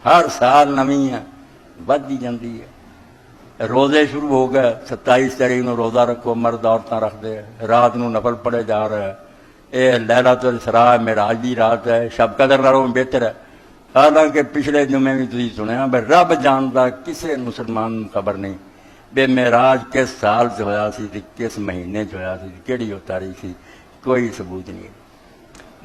ہر سال نویں ہے بدھی جاتی ہے. روزے شروع ہو گئے. 27 تاریخ نو روزہ رکھو, مرد عورتیں رکھتے ہیں. رات نو نفل پڑھے جا رہا ہے. یہ لیلۃ الاسراء معراج دی رات ہے. شب قدر نالوں بہتر ہے. حالانکہ پچھلے جمعے بھی تھی سنیا بے رب جانتا, کسے مسلمان خبر نہیں بے معراج کس سال سے ہویا سی, کس مہینے سے ہویا سی, کیڑی وہ تاریخ سی, کوئی ثبوت نہیں.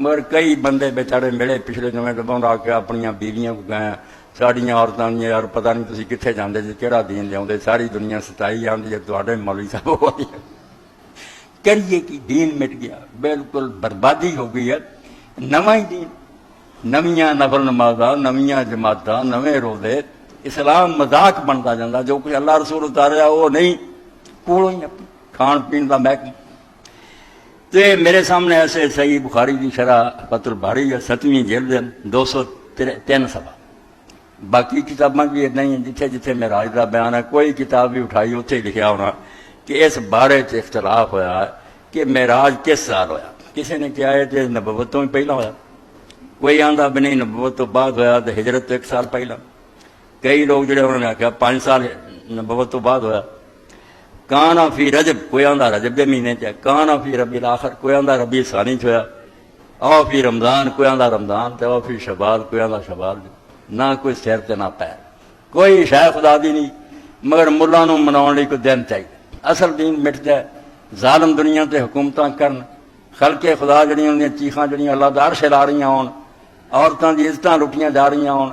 مگر کئی بندے بیچارے ملے پچھلے جمعے تو بہت آ کے اپنی بیویاں کو گئے, ساڑیاں عورتوں نے یار پتہ نہیں تسی کتنے جاندے جی, کہڑا دین لیا, ساری دنیا ستائی آتی ہے, تھوڑے مولوی صاحب ہو گئی ہے. کریے کہ دین مٹ گیا, بالکل بربادی ہو گئی ہے. نواں ہی دین, نویاں نفل نمازاں, نویاں جماعتاں, نویں روزے, اسلام مذاق بنتا جاتا. جو کچھ اللہ رسول اتاریا وہ نہیں, کولوں ہی کھان پین کا محکمہ. تو میرے سامنے ایسے صحیح بخاری کی شرح فتح الباری ہے, 7ویں جلد 203 صفحہ. باقی کتاباں بھی اتنا ہی, جتھے جتھے معراج کا بیان ہے کوئی کتاب بھی اٹھائی اتنے لکھا ہونا کہ اس بارے اختلاف ہوا کہ معراج کس سال ہوا. کسی نے کیا ہے کہ نبوت تو ہی پہلا ہوا, کوئی آندا بھی نہیں نبوت تو بعد ہوا, تو ہجرت تو 1 سال پہلا. کئی لوگ جڑے انہوں نے آخیا 5 سال نبوت تو بعد ہوا. کانا فی رجب, کوئی آندا رجب کے مہینے چ, کانا فی ربیع الاخر, کوئی آندا ربیع ثانی چ ہوا. او فی رمضان, کوئی آندا رمضان تے, او فی شوال, کوئی آندا شوال. نہ کوئی سر تے نہ پیر, کوئی شے خدا دی نہیں. مگر ملا نو مناؤن لئی کوئی دن چاہیے. اصل دین مٹ جائے, ظالم دنیا تے حکومتاں کرن, خلق خدا جڑیاں اندیاں چیخاں جڑیاں اللہ دا عرش لا رہیاں ہون, عورتاں دی عزتاں لٹیاں جا رہیاں ہون,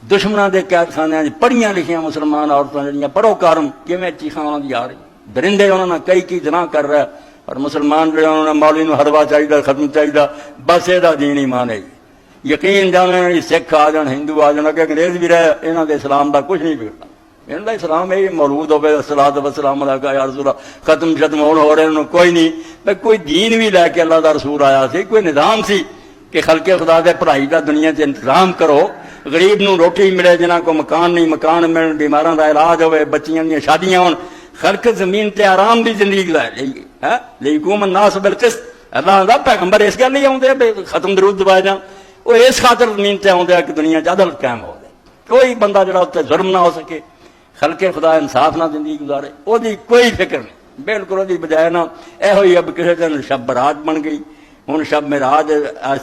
دشمناں دے قید خانے پڑھیاں لکھیاں مسلمان عورتاں جڑیاں پڑھو کارم کیویں چیخاں انہاں دی آ رہی, درندے انہاں نے کئی جناح کر رہا. اور مسلمان جڑے انہوں نے مولوی نو ہروا چاہیے, ختم چاہیے, بس یہ دین ایمان ہے. یقین جانے سکھ آ جان, ہندو آ جان, کہ انگریز بھی رہے, یہاں کے اسلام دا کچھ نہیں بگڑتا. یہاں کا اسلام یہ مولود ہوئے الصلاۃ والسلام علیک یا رسول اللہ, ختم شتم ہو رہے ہیں, کوئی نہیں. بھائی کوئی دین بھی لے کے اللہ دا رسول آیا سی, کوئی نظام سی کہ خلق خدا دے پڑھائی دا دنیا سے انتظام کرو, غریب نو روٹی ملے, جنہاں کو مکان نہیں مکان ملن, بیماراں دا علاج ہوئے, بچیاں دیاں شادیاں ہون, خلق زمین تے آرام دی زندگی لائے لئیے. لیکم الناس بالقسط, اللہ دا پیغمبر اس گل نہیں آؤندے ختم درود دبائے جان, وہ اس خاطر زمین تے آؤندے کہ دنیا عدل قائم ہو جائے, کوئی بندہ جڑا اتنے ظلم نہ ہو سکے, خلق خدا انصاف نہ زندگی گزارے, وہ کوئی فکر نہیں. بالکل وہ بجائے نہ یہ ہوئی اب کسی دن شب برات بن گئی, ہوں شب معراج,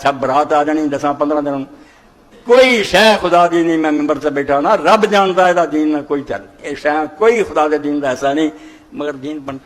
شب برات آ جانی 10-15 دن, کوئی شے خدا دی نہیں. میں ممبر سے بیٹھا نا, رب جانتا ہے دین نہ کوئی چل, یہ شے کوئی خدا دے دین کا ایسا نہیں, مگر دین بن